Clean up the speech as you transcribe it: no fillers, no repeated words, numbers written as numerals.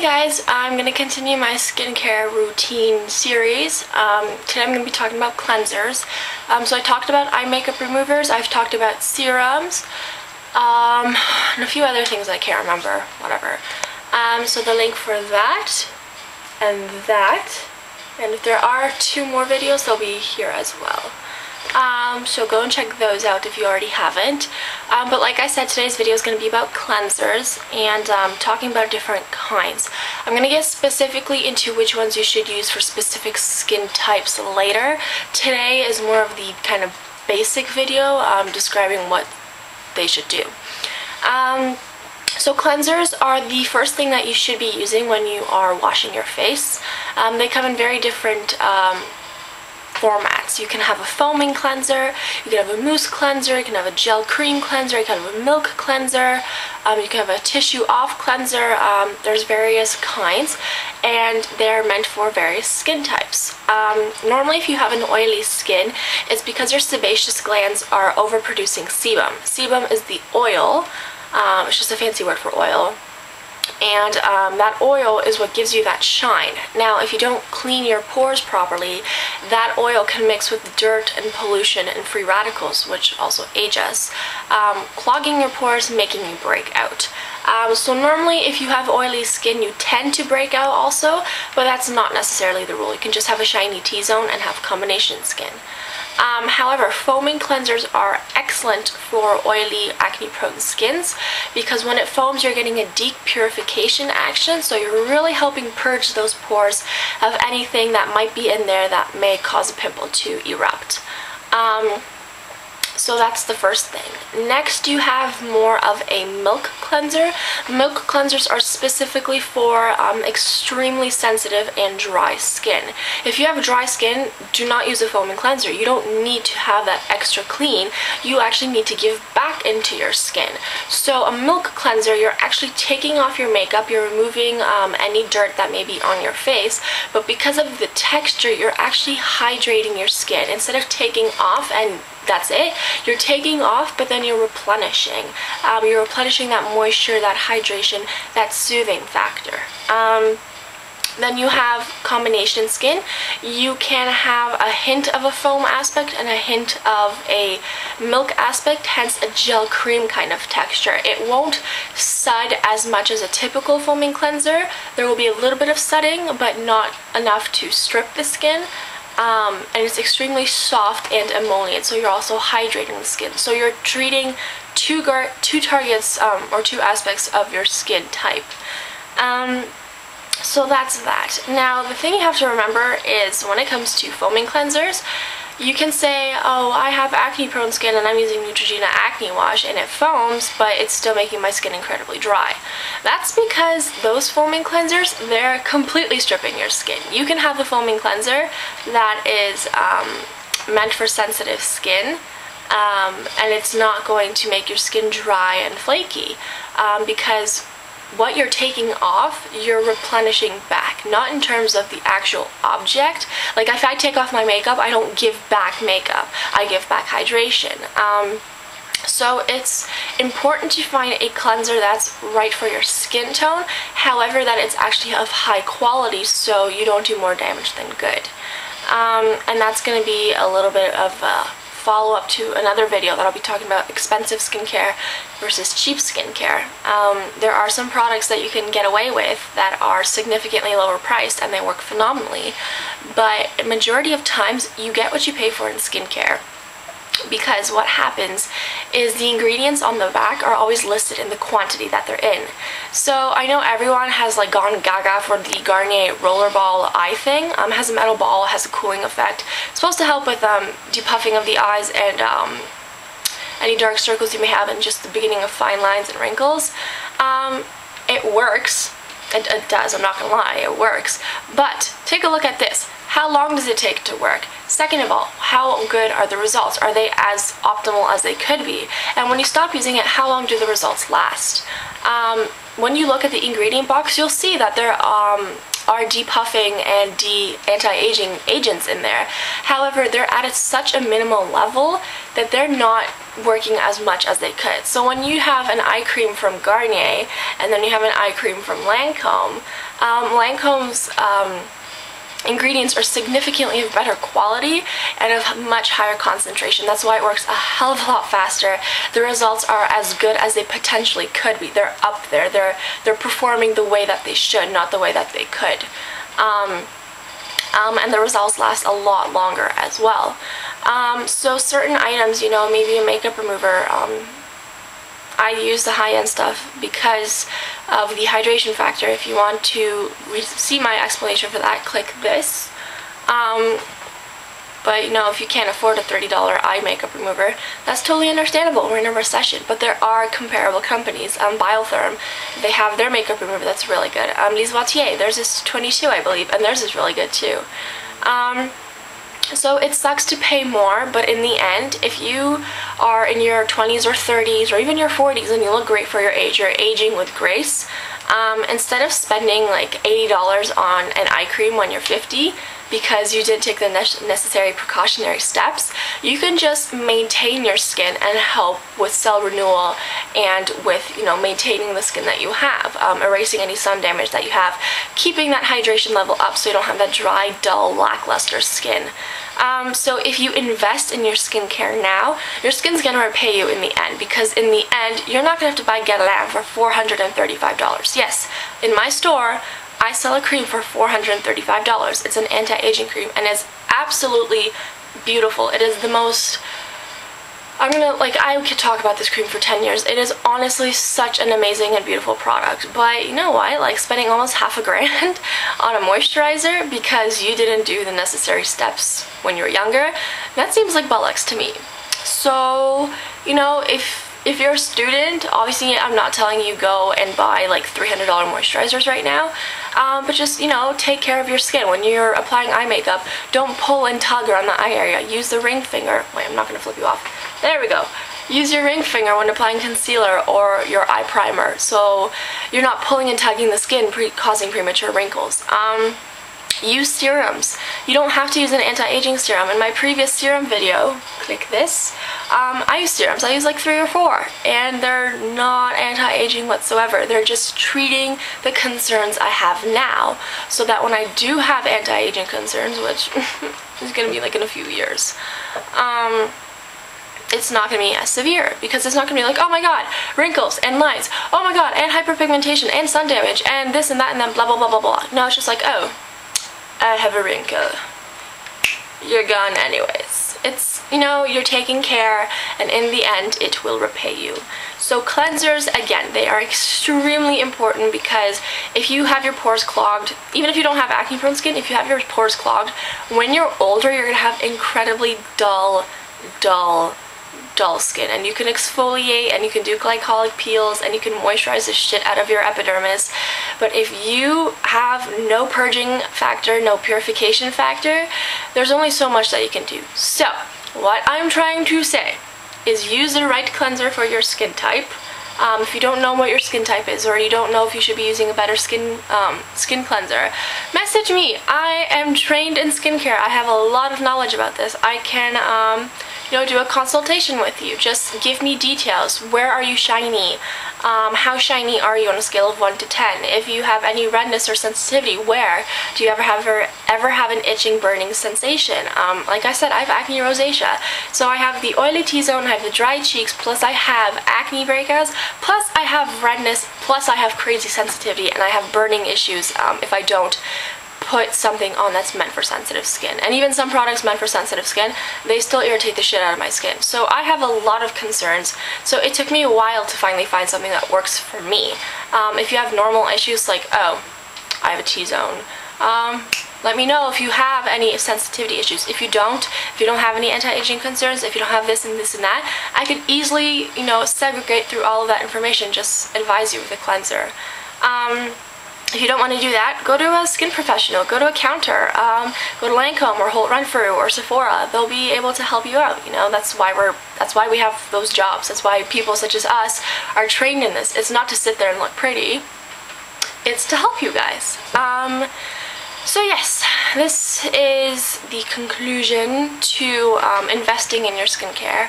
guys, I'm going to continue my skincare routine series. Today I'm going to be talking about cleansers. So I talked about eye makeup removers, I've talked about serums, and a few other things I can't remember, whatever. So the link for that, and if there are 2 more videos, they'll be here as well. So go and check those out if you already haven't. But like I said, today's video is going to be about cleansers and talking about different kinds. I'm going to get specifically into which ones you should use for specific skin types later. Today is more of the kind of basic video describing what they should do. So cleansers are the first thing that you should be using when you are washing your face. They come in very different formats. You can have a foaming cleanser, you can have a mousse cleanser, you can have a gel cream cleanser, you can have a milk cleanser, you can have a tissue off cleanser. There's various kinds and they're meant for various skin types. Normally if you have an oily skin, it's because your sebaceous glands are overproducing sebum. Sebum is the oil, it's just a fancy word for oil. And that oil is what gives you that shine. Now, if you don't clean your pores properly, that oil can mix with dirt and pollution and free radicals, which also age us, clogging your pores, making you break out. So normally if you have oily skin, you tend to break out also, but that's not necessarily the rule. You can just have a shiny T-zone and have combination skin. However, foaming cleansers are excellent for oily, acne-prone skins because when it foams, you're getting a deep purification action, so you're really helping purge those pores of anything that might be in there that may cause a pimple to erupt. So that's the first thing. Next, you have more of a milk cleanser. Milk cleansers are specifically for extremely sensitive and dry skin. If you have dry skin, do not use a foaming cleanser. You don't need to have that extra clean. You actually need to give back into your skin. So a milk cleanser, you're actually taking off your makeup, you're removing any dirt that may be on your face, but because of the texture, you're actually hydrating your skin. Instead of taking off and that's it, you're taking off, but then you're replenishing. You're replenishing that moisture, that hydration, that soothing factor. Then you have combination skin. You can have a hint of a foam aspect and a hint of a milk aspect, hence a gel cream kind of texture. It won't sud as much as a typical foaming cleanser. There will be a little bit of sudding, but not enough to strip the skin. And it's extremely soft and emollient, so you're also hydrating the skin. So you're treating two targets or 2 aspects of your skin type. So that's that. Now the thing you have to remember is when it comes to foaming cleansers, you can say, oh, I have acne prone skin and I'm using Neutrogena acne wash and it foams, but it's still making my skin incredibly dry. That's because those foaming cleansers, they're completely stripping your skin. You can have a foaming cleanser that is meant for sensitive skin, and it's not going to make your skin dry and flaky, because what you're taking off, you're replenishing back, not in terms of the actual object. Like if I take off my makeup, I don't give back makeup, I give back hydration. So it's important to find a cleanser that's right for your skin tone, however that it's actually of high quality so you don't do more damage than good. And that's going to be a little bit of a follow-up to another video that I'll be talking about expensive skincare versus cheap skincare. There are some products that you can get away with that are significantly lower priced and they work phenomenally, but majority of times you get what you pay for in skincare. Because what happens is the ingredients on the back are always listed in the quantity that they're in. So I know everyone has like gone gaga for the Garnier Rollerball eye thing. It has a metal ball, has a cooling effect. It's supposed to help with depuffing of the eyes and any dark circles you may have and just the beginning of fine lines and wrinkles. It works. It does, I'm not gonna lie, it works. But take a look at this. How long does it take to work? Second of all, how good are the results? Are they as optimal as they could be? And when you stop using it, how long do the results last? When you look at the ingredient box, you'll see that are depuffing and anti-aging agents in there. However, they're at such a minimal level that they're not working as much as they could. So when you have an eye cream from Garnier and then you have an eye cream from Lancome, Lancome's ingredients are significantly of better quality and of much higher concentration. That's why it works a hell of a lot faster. The results are as good as they potentially could be. They're up there. They're performing the way that they should, not the way that they could. And the results last a lot longer as well. So certain items, you know, maybe a makeup remover, I use the high-end stuff because of the hydration factor. If you want to see my explanation for that, click this. But you know, if you can't afford a $30 eye makeup remover, that's totally understandable. We're in a recession, but there are comparable companies. Biotherm, they have their makeup remover that's really good. Les Vautier, theirs is $22, I believe, and theirs is really good too. So it sucks to pay more, but in the end, if you are in your 20s or 30s or even your 40s and you look great for your age, you're aging with grace, instead of spending like $80 on an eye cream when you're 50 because you didn't take the necessary precautionary steps, you can just maintain your skin and help with cell renewal and with, you know, maintaining the skin that you have, erasing any sun damage that you have, keeping that hydration level up so you don't have that dry, dull, lackluster skin. So if you invest in your skincare now, your skin's going to repay you in the end, because in the end, you're not going to have to buy Guerlain for $435. Yes, in my store, I sell a cream for $435. It's an anti-aging cream, and it's absolutely beautiful. It is the most... I could talk about this cream for 10 years. It is honestly such an amazing and beautiful product. But you know what? Like spending almost $1,000 on a moisturizer because you didn't do the necessary steps when you were younger, that seems like bollocks to me. So, you know, if you're a student, obviously I'm not telling you go and buy like $300 moisturizers right now, but just, you know, take care of your skin. When you're applying eye makeup, don't pull and tug around the eye area. Use the ring finger. Wait, I'm not going to flip you off. There we go. Use your ring finger when applying concealer or your eye primer, so you're not pulling and tugging the skin, causing premature wrinkles. Use serums. You don't have to use an anti-aging serum. In my previous serum video, click this, I use serums. I use like 3 or 4, and they're not anti-aging whatsoever. They're just treating the concerns I have now, so that when I do have anti-aging concerns, which is going to be like in a few years, it's not going to be as severe, because it's not going to be like, oh my god, wrinkles and lines, oh my god, and hyperpigmentation and sun damage and this and that and then blah blah blah blah blah. No, it's just like, oh, I have a wrinkle. You're gone anyways. It's, you know, you're taking care, and in the end, it will repay you. So cleansers, again, they are extremely important, because if you have your pores clogged, even if you don't have acne-prone skin, if you have your pores clogged, when you're older, you're going to have incredibly dull skin, and you can exfoliate and you can do glycolic peels and you can moisturize the shit out of your epidermis, but if you have no purging factor, no purification factor, there's only so much that you can do. So what I'm trying to say is use the right cleanser for your skin type. If you don't know what your skin type is, or you don't know if you should be using a better skin cleanser, message me. I am trained in skincare. I have a lot of knowledge about this. I can you know, do a consultation with you. Just give me details. Where are you shiny? How shiny are you on a scale of 1 to 10? If you have any redness or sensitivity, where? Do you ever have an itching, burning sensation? Like I said, I have acne rosacea. So I have the oily T-zone, I have the dry cheeks, plus I have acne breakouts, plus I have redness, plus I have crazy sensitivity, and I have burning issues if I don't put something on that's meant for sensitive skin. And even some products meant for sensitive skin, they still irritate the shit out of my skin. So I have a lot of concerns. So it took me a while to finally find something that works for me. If you have normal issues like, oh, I have a T-zone, let me know if you have any sensitivity issues. If you don't have any anti-aging concerns, if you don't have this and this and that, I could easily, you know, segregate through all of that information, just advise you with a cleanser. If you don't want to do that, go to a skin professional, go to a counter, go to Lancome or Holt Renfrew or Sephora. They'll be able to help you out. You know, that's why we have those jobs. That's why people such as us are trained in this. It's not to sit there and look pretty. it's to help you guys. So yes, this is the conclusion to investing in your skincare.